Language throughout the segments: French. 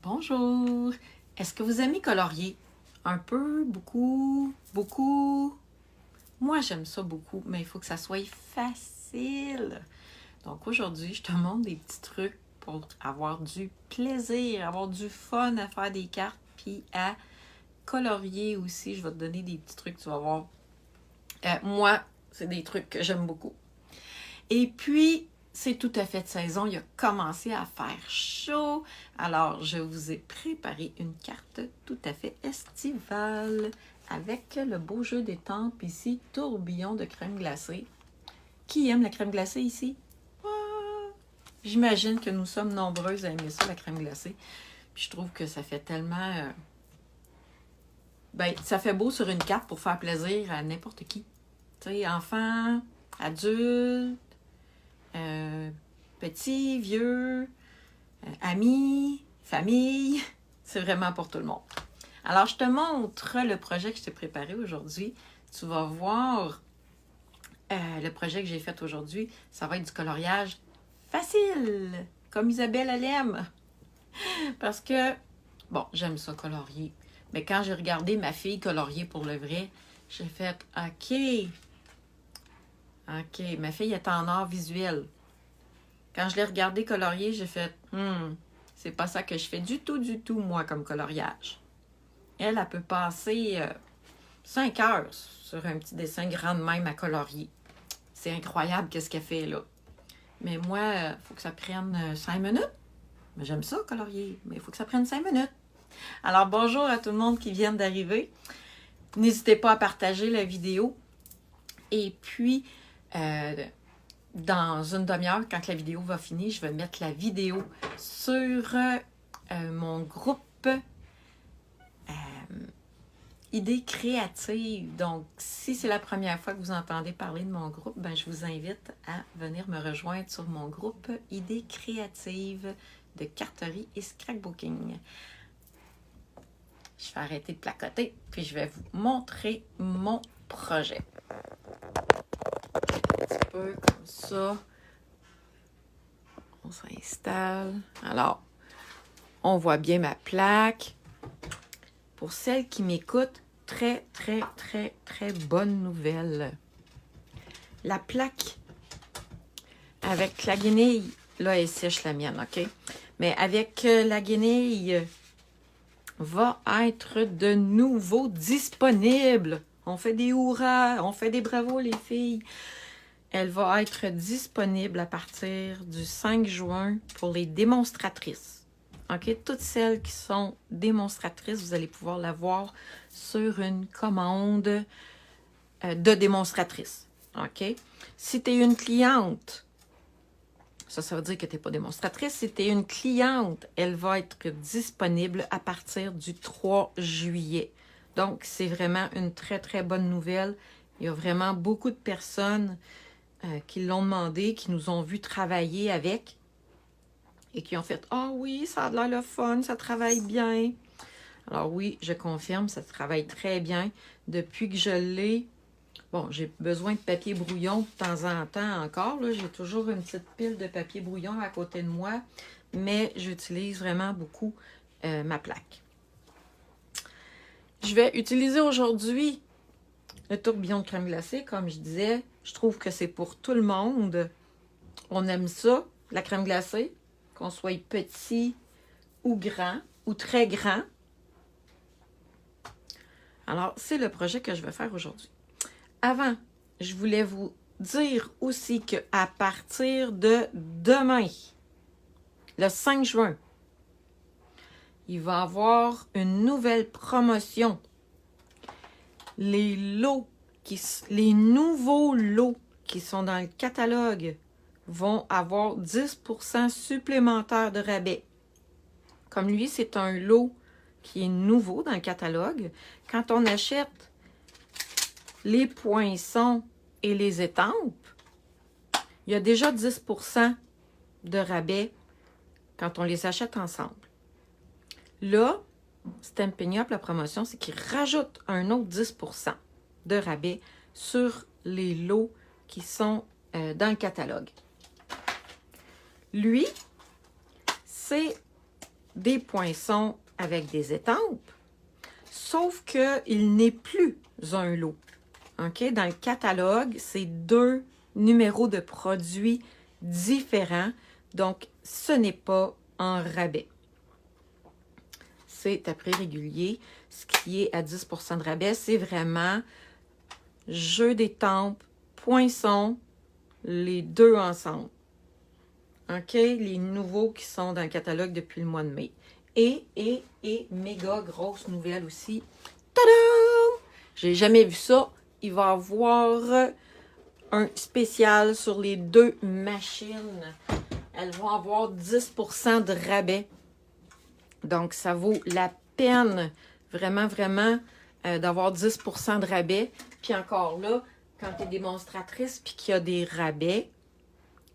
Bonjour! Est-ce que vous aimez colorier? Un peu, beaucoup, beaucoup? Moi, j'aime ça beaucoup, mais il faut que ça soit facile. Donc aujourd'hui, je te montre des petits trucs pour avoir du plaisir, avoir du fun à faire des cartes, puis à colorier aussi. Je vais te donner des petits trucs, tu vas voir. Moi, c'est des trucs que j'aime beaucoup. Et puis, c'est tout à fait de saison. Il a commencé à faire chaud. Alors, je vous ai préparé une carte tout à fait estivale avec le beau jeu d'étampes ici, tourbillon de crème glacée. Qui aime la crème glacée ici? J'imagine que nous sommes nombreuses à aimer ça, la crème glacée. Puis je trouve que ça fait tellement... ça fait beau sur une carte pour faire plaisir à n'importe qui. Tu sais, enfants, adultes, petits, vieux, amis, famille, c'est vraiment pour tout le monde. Alors, je te montre le projet que je t'ai préparé aujourd'hui. Tu vas voir le projet que j'ai fait aujourd'hui. Ça va être du coloriage facile, comme Isabelle, elle aime. Parce que, bon, j'aime ça colorier. Mais quand j'ai regardé ma fille colorier pour le vrai, j'ai fait, OK, ma fille est en art visuel. Quand je l'ai regardé colorier, j'ai fait, c'est pas ça que je fais du tout, moi, comme coloriage. Elle peut passer 5 heures sur un petit dessin grand de même à colorier. C'est incroyable qu'est-ce qu'elle fait là. Mais moi, il faut que ça prenne 5 minutes. Mais j'aime ça, colorier, mais il faut que ça prenne 5 minutes. Alors, bonjour à tout le monde qui vient d'arriver. N'hésitez pas à partager la vidéo. Et puis, dans une demi-heure, quand la vidéo va finir, je vais mettre la vidéo sur mon groupe Idées créatives. Donc, si c'est la première fois que vous entendez parler de mon groupe, je vous invite à venir me rejoindre sur mon groupe Idées créatives de carterie et scrapbooking. Je vais arrêter de placoter, puis je vais vous montrer mon projet. Un petit peu comme ça. On s'installe. Alors, on voit bien ma plaque. Pour celles qui m'écoutent, très bonne nouvelle. La plaque avec la guenille, là, elle sèche la mienne, OK? Mais avec la guenille, va être de nouveau disponible. On fait des hurrahs, on fait des bravos, les filles. Elle va être disponible à partir du 5 juin pour les démonstratrices. OK? Toutes celles qui sont démonstratrices, vous allez pouvoir la voir sur une commande de démonstratrice. OK? Si tu es une cliente, ça veut dire que tu n'es pas démonstratrice. Si tu es une cliente, elle va être disponible à partir du 3 juillet. Donc, c'est vraiment une très bonne nouvelle. Il y a vraiment beaucoup de personnes qui l'ont demandé, qui nous ont vu travailler avec et qui ont fait « Ah oui, ça a l'air le fun, ça travaille bien. » Alors oui, je confirme, ça travaille très bien. Depuis que je l'ai, bon, j'ai besoin de papier brouillon de temps en temps encore. J'ai toujours une petite pile de papier brouillon à côté de moi, mais j'utilise vraiment beaucoup ma plaque. Je vais utiliser aujourd'hui le tourbillon de crème glacée, comme je disais. Je trouve que c'est pour tout le monde. On aime ça, la crème glacée, qu'on soit petit ou grand, ou très grand. Alors, c'est le projet que je vais faire aujourd'hui. Avant, je voulais vous dire aussi qu'à partir de demain, le 5 juin, il va y avoir une nouvelle promotion. Les nouveaux lots qui sont dans le catalogue vont avoir 10% supplémentaire de rabais. Comme lui, c'est un lot qui est nouveau dans le catalogue. Quand on achète les poinçons et les étampes, il y a déjà 10% de rabais quand on les achète ensemble. Là, Stampin' Up, la promotion, c'est qu'il rajoute un autre 10% de rabais sur les lots qui sont dans le catalogue. Lui, c'est des poinçons avec des étampes, sauf qu'il n'est plus un lot. OK? Dans le catalogue, c'est 2 numéros de produits différents, donc ce n'est pas en rabais. C'est à prix régulier, ce qui est à 10% de rabais. C'est vraiment jeu d'étampes, poinçons, les deux ensemble. OK? Les nouveaux qui sont dans le catalogue depuis le mois de mai. Et méga grosse nouvelle aussi. Tadam! J'ai jamais vu ça. Il va y avoir un spécial sur les 2 machines. Elles vont avoir 10% de rabais. Donc, ça vaut la peine, vraiment, vraiment, d'avoir 10% de rabais. Puis encore là, quand tu es démonstratrice puis qu'il y a des rabais,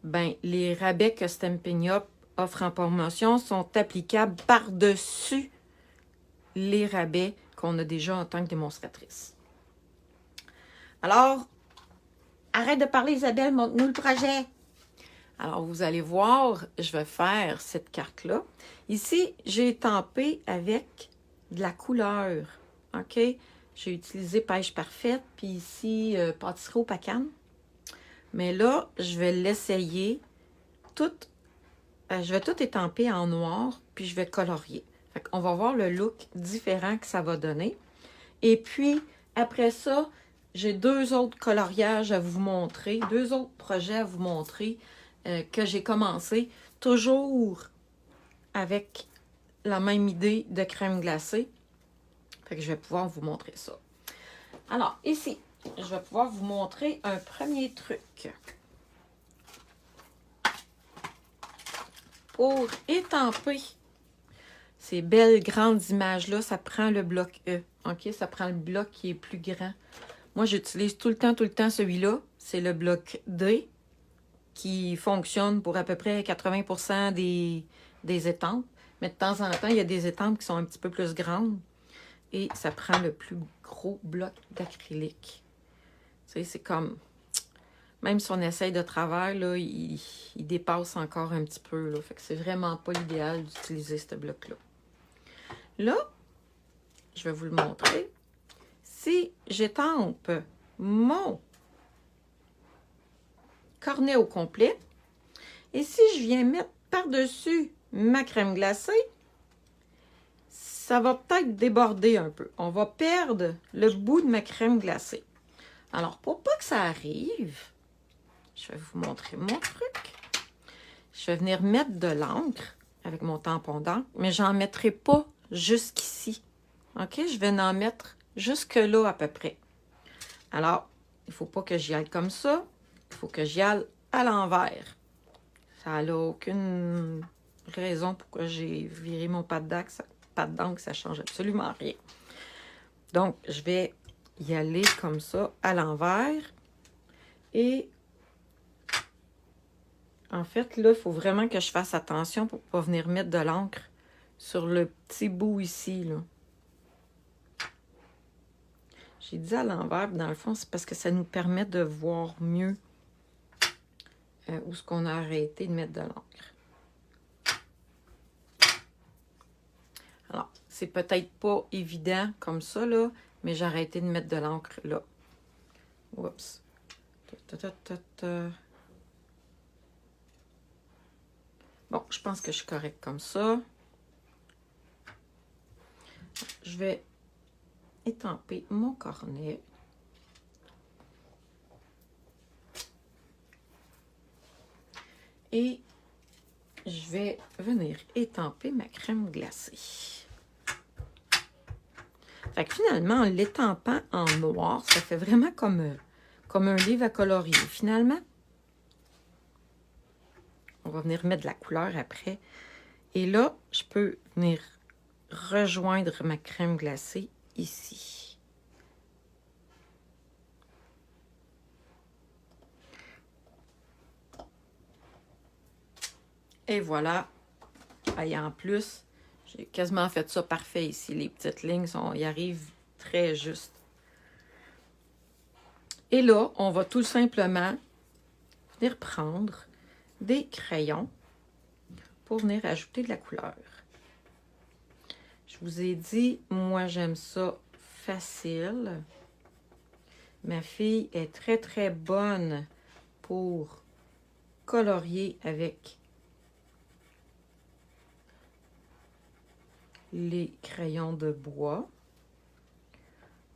ben les rabais que Stampin' Up offre en promotion sont applicables par-dessus les rabais qu'on a déjà en tant que démonstratrice. Alors, arrête de parler, Isabelle, montre-nous le projet. Alors, vous allez voir, je vais faire cette carte-là. Ici, j'ai étampé avec de la couleur. OK? J'ai utilisé pêche parfaite, puis ici, pâtisserie au pacane. Mais là, je vais l'essayer tout. Je vais tout étamper en noir, puis je vais colorier. Fait qu'on va voir le look différent que ça va donner. Et puis, après ça, j'ai 2 autres coloriages à vous montrer, 2 autres projets à vous montrer que j'ai commencé, toujours avec la même idée de crème glacée. Fait que je vais pouvoir vous montrer ça. Alors, ici, je vais pouvoir vous montrer un premier truc. Pour étamper ces belles grandes images-là, ça prend le bloc E. OK? Ça prend le bloc qui est plus grand. Moi, j'utilise tout le temps celui-là. C'est le bloc D qui fonctionne pour à peu près 80% des étampes. Mais de temps en temps, il y a des étampes qui sont un petit peu plus grandes. Et ça prend le plus gros bloc d'acrylique. Tu sais, c'est comme... Même si on essaye de travers, là, il dépasse encore un petit peu. Là. Fait que c'est vraiment pas l'idéal d'utiliser ce bloc-là. Là, je vais vous le montrer. Si j'étampe mon cornet au complet, et si je viens mettre par-dessus ma crème glacée, ça va peut-être déborder un peu. On va perdre le bout de ma crème glacée. Alors, pour pas que ça arrive, je vais vous montrer mon truc. Je vais venir mettre de l'encre avec mon tampon d'encre, mais j'en mettrai pas jusqu'ici. OK? Je vais en mettre jusque là à peu près. Alors, il ne faut pas que j'y aille comme ça. Il faut que j'y aille à l'envers. Ça n'a aucune raison pourquoi j'ai viré mon pâte d'encre. Ça ne change absolument rien. Donc, je vais y aller comme ça à l'envers. Et en fait, là, il faut vraiment que je fasse attention pour ne pas venir mettre de l'encre sur le petit bout ici, là. J'ai dit à l'envers, dans le fond, c'est parce que ça nous permet de voir mieux où est-ce qu'on a arrêté de mettre de l'encre. Alors, c'est peut-être pas évident comme ça, là, mais j'ai arrêté de mettre de l'encre là. Oups. Bon, je pense que je suis correcte comme ça. Je vais étamper mon cornet. Et je vais venir étamper ma crème glacée. Fait que finalement, en l'étampant en noir, ça fait vraiment comme un livre à colorier. Finalement, on va venir mettre de la couleur après. Et là, je peux venir rejoindre ma crème glacée ici. Et voilà. Et en plus, j'ai quasiment fait ça parfait ici. Les petites lignes y arrivent très juste. Et là, on va tout simplement venir prendre des crayons pour venir ajouter de la couleur. Je vous ai dit, moi j'aime ça facile. Ma fille est très très bonne pour colorier avec les crayons de bois.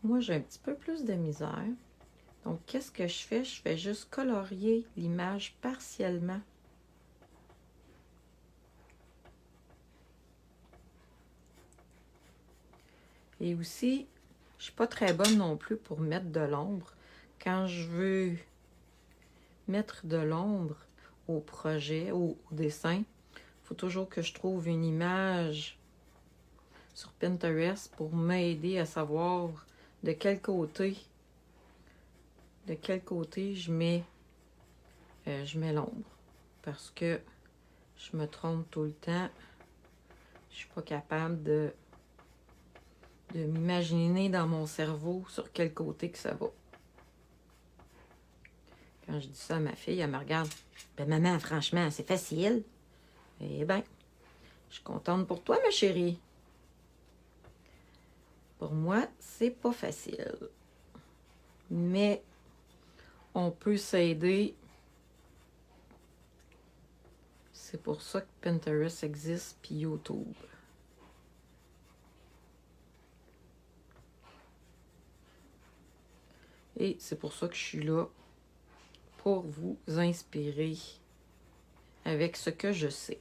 Moi j'ai un petit peu plus de misère. Donc qu'est-ce que je fais? Je fais juste colorier l'image partiellement. Et aussi, je suis pas très bonne non plus pour mettre de l'ombre. Quand je veux mettre de l'ombre au projet, au dessin, il faut toujours que je trouve une image sur Pinterest pour m'aider à savoir de quel côté je mets l'ombre. Parce que je me trompe tout le temps. Je suis pas capable de m'imaginer dans mon cerveau sur quel côté que ça va. Quand je dis ça à ma fille, elle me regarde. Ben maman, franchement, c'est facile. Eh bien, je suis contente pour toi, ma chérie. Pour moi, c'est pas facile. Mais on peut s'aider. C'est pour ça que Pinterest existe, puis YouTube. Et c'est pour ça que je suis là, pour vous inspirer avec ce que je sais.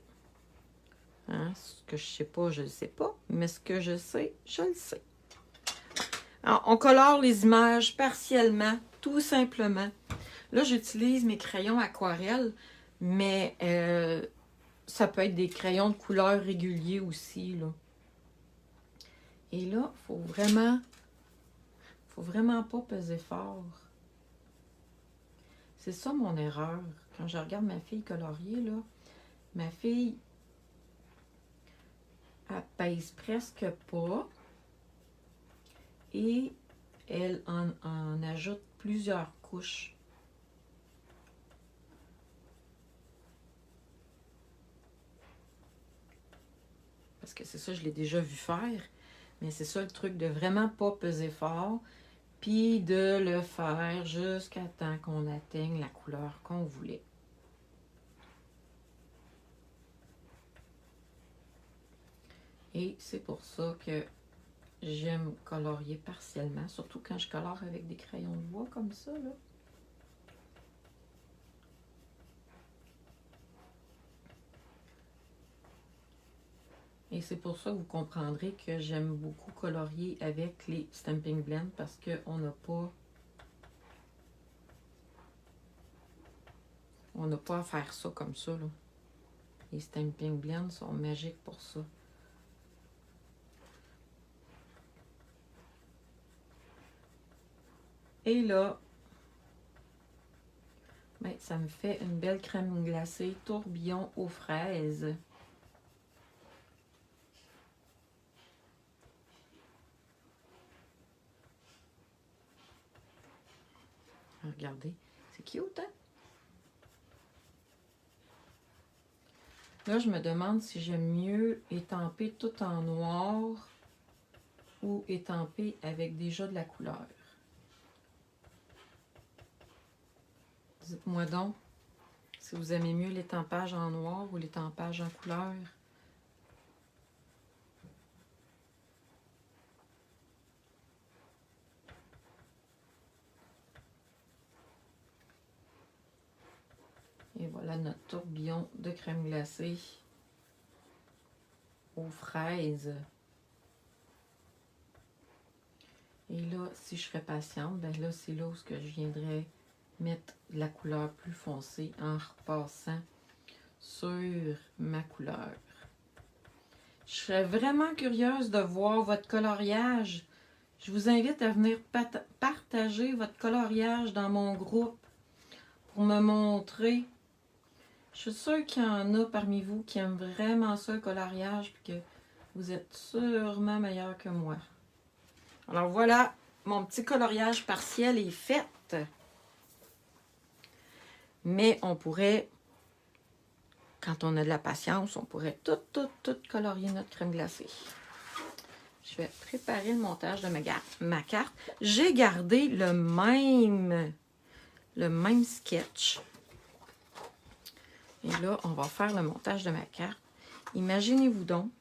Hein? Ce que je sais pas, je le sais pas, mais ce que je sais, je le sais. Alors, on colore les images partiellement, tout simplement. Là, j'utilise mes crayons aquarelle, mais ça peut être des crayons de couleur réguliers aussi, là. Et là, faut vraiment pas peser fort. C'est ça mon erreur. Quand je regarde ma fille colorier, là, ma fille, elle pèse presque pas et elle en ajoute plusieurs couches. Parce que c'est ça, je l'ai déjà vu faire. Mais c'est ça le truc, de vraiment pas peser fort, puis de le faire jusqu'à temps qu'on atteigne la couleur qu'on voulait. Et c'est pour ça que j'aime colorier partiellement, surtout quand je colore avec des crayons de bois comme ça, là. Et c'est pour ça que vous comprendrez que j'aime beaucoup colorier avec les Stampin' Blend parce qu'on n'a pas à faire ça comme ça, là. Les Stampin' Blend sont magiques pour ça. Et là, ben, ça me fait une belle crème glacée tourbillon aux fraises. Regardez, c'est cute, hein? Là, je me demande si j'aime mieux étamper tout en noir ou étamper avec déjà de la couleur. Dites-moi donc si vous aimez mieux l'étampage en noir ou l'étampage en couleur. Et voilà notre tourbillon de crème glacée aux fraises. Et là, si je serais patiente, ben là, c'est là où je viendrais mettre la couleur plus foncée en repassant sur ma couleur. Je serais vraiment curieuse de voir votre coloriage. Je vous invite à venir partager votre coloriage dans mon groupe pour me montrer. Je suis sûre qu'il y en a parmi vous qui aiment vraiment ça, le coloriage, et que vous êtes sûrement meilleur que moi. Alors voilà, mon petit coloriage partiel est fait. Mais on pourrait, quand on a de la patience, on pourrait tout colorier notre crème glacée. je vais préparer le montage de ma carte. J'ai gardé le même sketch. Et là, on va faire le montage de ma carte. Imaginez-vous donc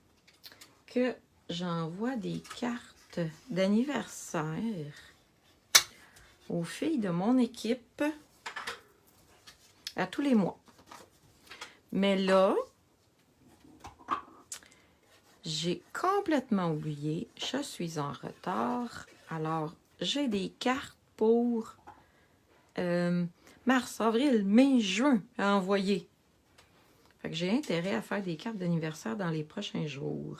que j'envoie des cartes d'anniversaire aux filles de mon équipe à tous les mois. Mais là, j'ai complètement oublié. Je suis en retard. Alors, j'ai des cartes pour mars, avril, mai, juin à envoyer. Fait que j'ai intérêt à faire des cartes d'anniversaire dans les prochains jours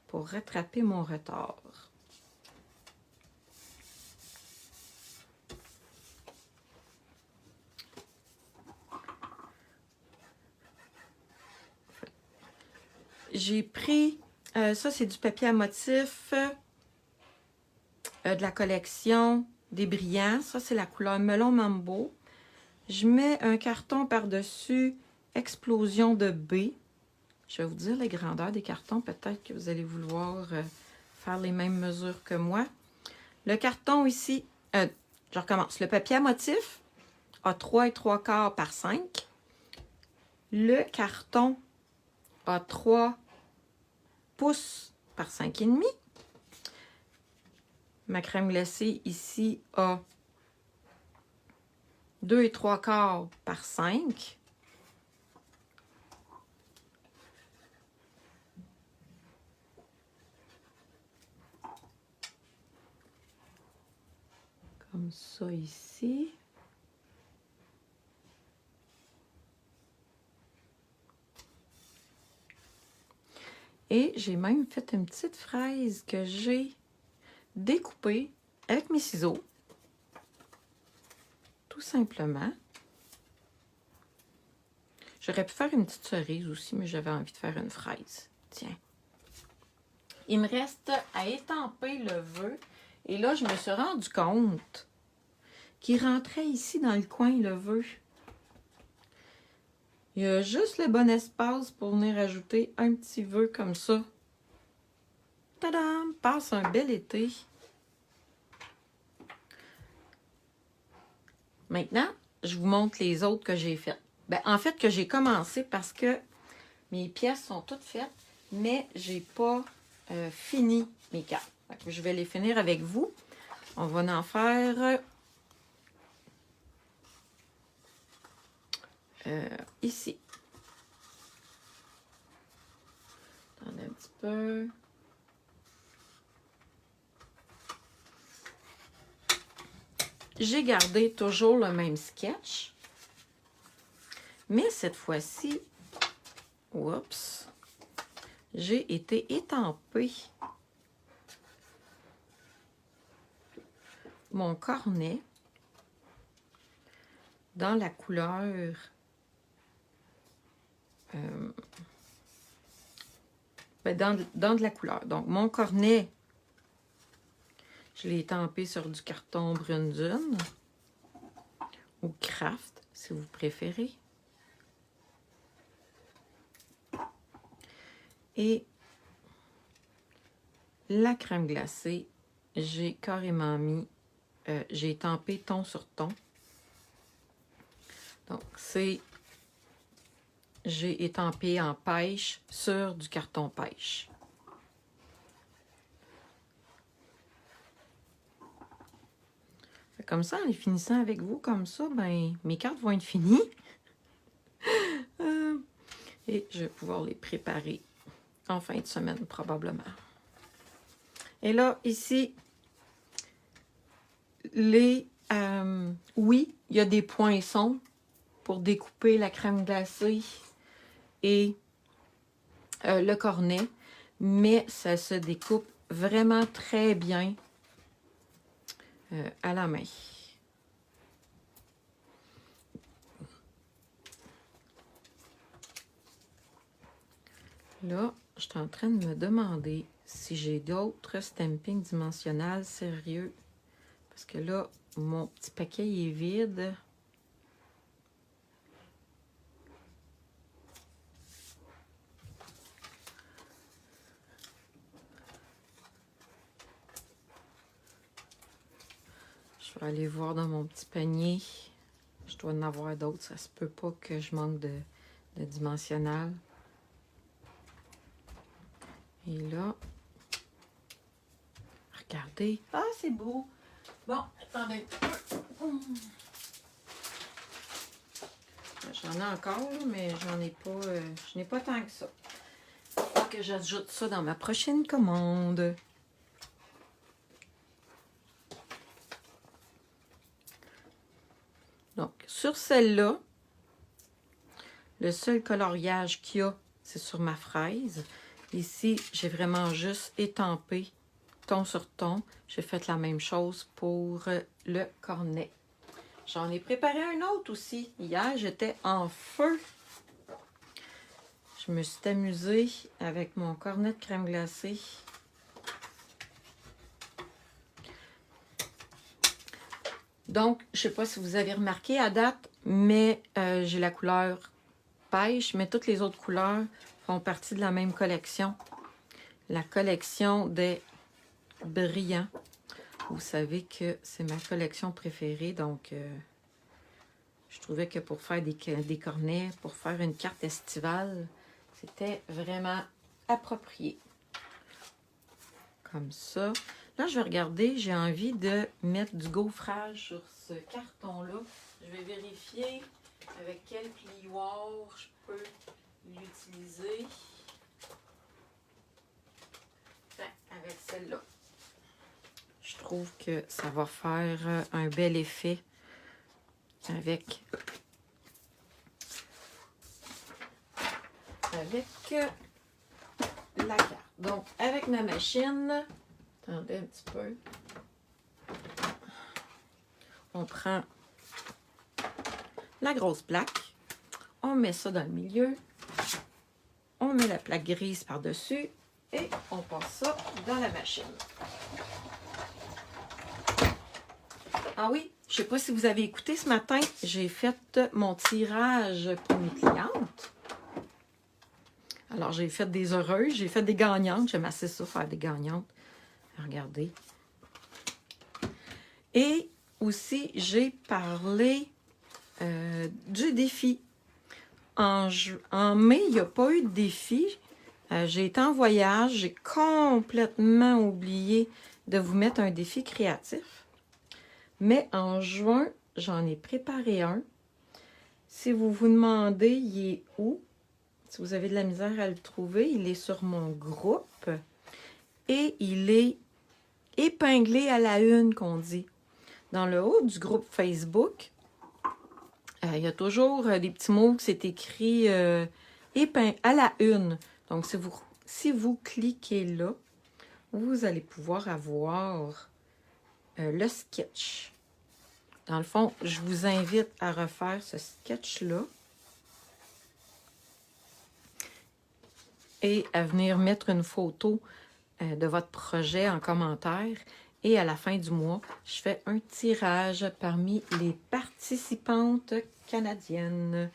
pour rattraper mon retard. J'ai pris, ça c'est du papier à motif de la collection des brillants. Ça c'est la couleur Melon Mambo. Je mets un carton par-dessus Explosion de B. Je vais vous dire les grandeurs des cartons. Peut-être que vous allez vouloir faire les mêmes mesures que moi. Le carton ici, je recommence. Le papier à motif a 3 3/4 par 5. Le carton a 3 pouces par 5,5. Ma crème glacée ici a 2 3/4 par 5. Comme ça ici. Et j'ai même fait une petite fraise que j'ai découpée avec mes ciseaux. Tout simplement. J'aurais pu faire une petite cerise aussi, mais j'avais envie de faire une fraise. Tiens. Il me reste à étamper le vœu. Et là, je me suis rendu compte qu'il rentrait ici dans le coin, le vœu. Il y a juste le bon espace pour venir ajouter un petit vœu comme ça. Tadam! Passe un bel été. Maintenant, je vous montre les autres que j'ai faites. Ben, en fait, que j'ai commencé parce que mes pièces sont toutes faites, mais j'ai pas fini mes cartes. Je vais les finir avec vous. On va en faire ici. Attendez un petit peu. J'ai gardé toujours le même sketch. Mais cette fois-ci, oups, j'ai été étamper mon cornet dans la couleur dans de la couleur. Donc, mon cornet, je l'ai étampé sur du carton brune dune ou craft, si vous préférez. Et la crème glacée, j'ai carrément mis, j'ai étampé ton sur ton. Donc, c'est, j'ai étampé en pêche sur du carton pêche. Comme ça, en les finissant avec vous, comme ça, ben, mes cartes vont être finies. Et je vais pouvoir les préparer en fin de semaine, probablement. Et là, ici, oui, il y a des poinçons pour découper la crème glacée et le cornet, mais ça se découpe vraiment très bien à la main. Là, je suis en train de me demander si j'ai d'autres stampings dimensionnels sérieux. Parce que là, mon petit paquet est vide. Je vais aller voir dans mon petit panier. Je dois en avoir d'autres. Ça se peut pas que je manque de dimensionnel. Et là, regardez. Ah, c'est beau. Bon, attendez. J'en ai encore, là, mais j'en ai pas. Je n'ai pas tant que ça. Il faut que j'ajoute ça dans ma prochaine commande. Donc, sur celle-là, le seul coloriage qu'il y a, c'est sur ma fraise. Ici, j'ai vraiment juste étampé ton sur ton. J'ai fait la même chose pour le cornet. J'en ai préparé un autre aussi. Hier, j'étais en feu. Je me suis amusée avec mon cornet de crème glacée. Donc, je ne sais pas si vous avez remarqué à date, mais j'ai la couleur pêche, mais toutes les autres couleurs font partie de la même collection. La collection des brillants. Vous savez que c'est ma collection préférée, donc je trouvais que pour faire des cornets, pour faire une carte estivale, c'était vraiment approprié. Comme ça. Là, je vais regarder, j'ai envie de mettre du gaufrage sur ce carton-là. Je vais vérifier avec quel plioir je peux l'utiliser. Avec celle-là. Je trouve que ça va faire un bel effet avec la carte. Donc, avec ma machine, attendez un petit peu. On prend la grosse plaque, on met ça dans le milieu, on met la plaque grise par-dessus et on passe ça dans la machine. Ah oui, je ne sais pas si vous avez écouté ce matin, j'ai fait mon tirage pour mes clientes. Alors, j'ai fait des heureuses, j'ai fait des gagnantes. J'aime assez ça, faire des gagnantes. Regardez. Et aussi, j'ai parlé du défi. En mai, il n'y a pas eu de défi. J'ai été en voyage. J'ai complètement oublié de vous mettre un défi créatif. Mais en juin, j'en ai préparé un. Si vous vous demandez, il est où? Si vous avez de la misère à le trouver, il est sur mon groupe. Et il est épinglé à la une, qu'on dit. Dans le haut du groupe Facebook, il y a toujours des petits mots qui c'est écrit à la une. Donc, si vous cliquez là, vous allez pouvoir avoir le sketch. Dans le fond, je vous invite à refaire ce sketch-là et à venir mettre une photo de votre projet en commentaire. Et à la fin du mois, je fais un tirage parmi les participantes canadiennes.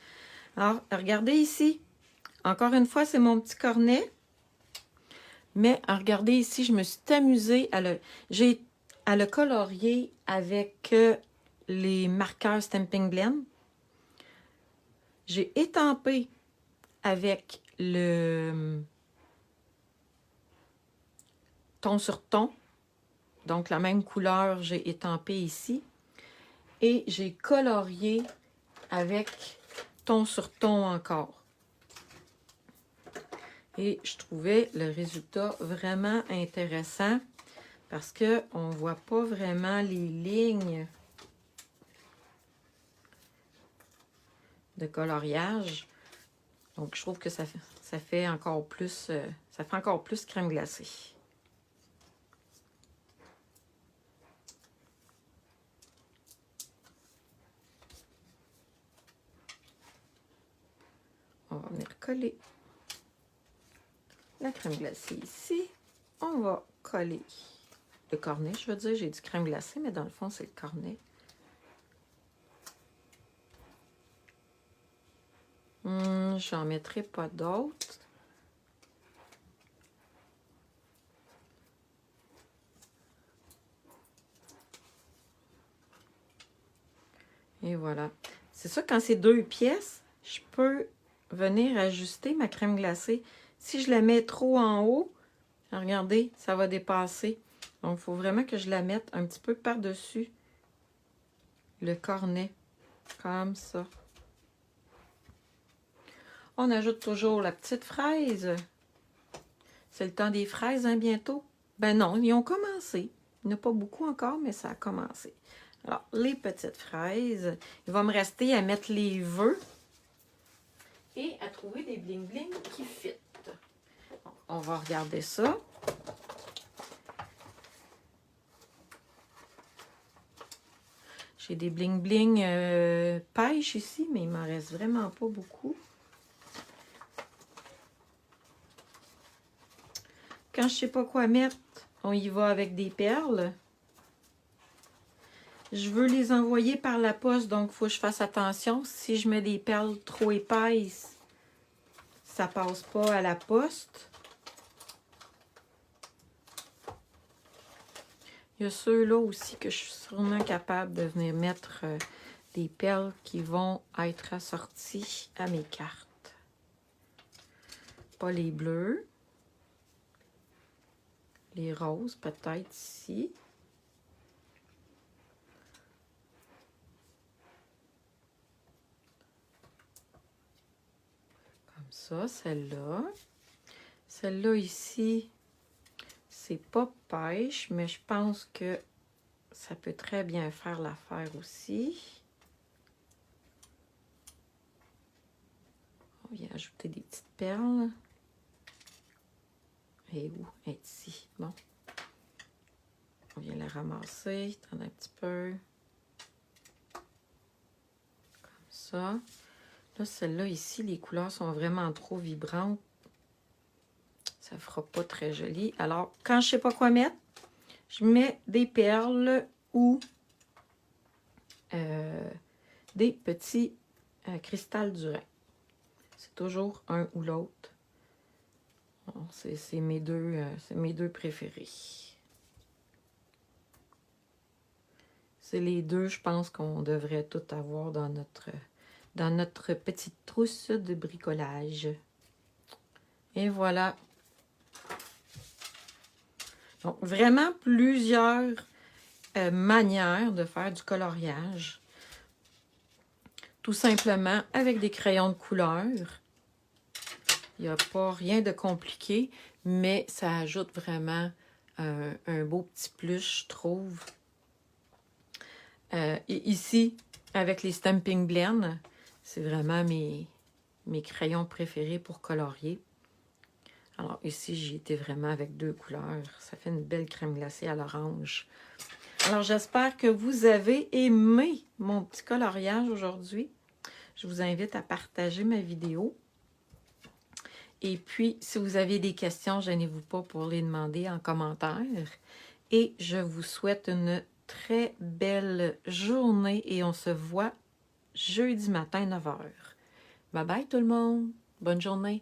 Alors, regardez ici. Encore une fois, c'est mon petit cornet. Mais regardez ici, je me suis amusée à le colorier avec les marqueurs Stampin' Blend. J'ai étampé avec le ton sur ton. Donc, la même couleur, j'ai étampé ici. Et j'ai colorié avec ton sur ton encore. Et je trouvais le résultat vraiment intéressant parce qu'on ne voit pas vraiment les lignes de coloriage. Donc, je trouve que ça fait encore plus, crème glacée. On va venir coller la crème glacée ici. On va coller le cornet. Je veux dire, j'ai du crème glacée, mais dans le fond, c'est le cornet. J'en mettrai pas d'autres. Et voilà. C'est ça, quand c'est 2 pièces, je peux venir ajuster ma crème glacée. Si je la mets trop en haut, regardez, ça va dépasser. Donc, il faut vraiment que je la mette un petit peu par-dessus le cornet. Comme ça. On ajoute toujours la petite fraise. C'est le temps des fraises, hein, bientôt? Ben non, ils ont commencé. Il n'y en a pas beaucoup encore, mais ça a commencé. Alors, les petites fraises. Il va me rester à mettre les vœux et à trouver des bling-bling qui fit. On va regarder ça. J'ai des bling-bling pêche ici, mais il m'en reste vraiment pas beaucoup. Quand je sais pas quoi mettre, on y va avec des perles. Je veux les envoyer par la poste, donc il faut que je fasse attention. Si je mets des perles trop épaisses, ça passe pas à la poste. Il y a ceux-là aussi que je suis sûrement capable de venir mettre des perles qui vont être assorties à mes cartes. Pas les bleus. Les roses, peut-être ici. Comme ça, celle-là. Celle-là ici, c'est pas pêche, mais je pense que ça peut très bien faire l'affaire aussi. On vient ajouter des petites perles. Et où? Elle est ici. Bon. On vient la ramasser, attendre un petit peu. Comme ça. Là, celle-là ici, les couleurs sont vraiment trop vibrantes. Ça fera pas très joli. Alors, quand je sais pas quoi mettre, je mets des perles ou des petits cristals du Rhin. C'est toujours un ou l'autre. C'est mes deux préférés. C'est les deux, je pense qu'on devrait tout avoir dans notre petite trousse de bricolage. Et voilà. Donc, vraiment plusieurs manières de faire du coloriage. Tout simplement avec des crayons de couleur. Il n'y a pas rien de compliqué, mais ça ajoute vraiment un beau petit plus, je trouve. Et ici, avec les Stampin' Blend, c'est vraiment mes crayons préférés pour colorier. Alors ici, j'ai été vraiment avec 2 couleurs. Ça fait une belle crème glacée à l'orange. Alors j'espère que vous avez aimé mon petit coloriage aujourd'hui. Je vous invite à partager ma vidéo. Et puis, si vous avez des questions, gênez-vous pas pour les demander en commentaire. Et je vous souhaite une très belle journée et on se voit jeudi matin 9h. Bye bye tout le monde. Bonne journée.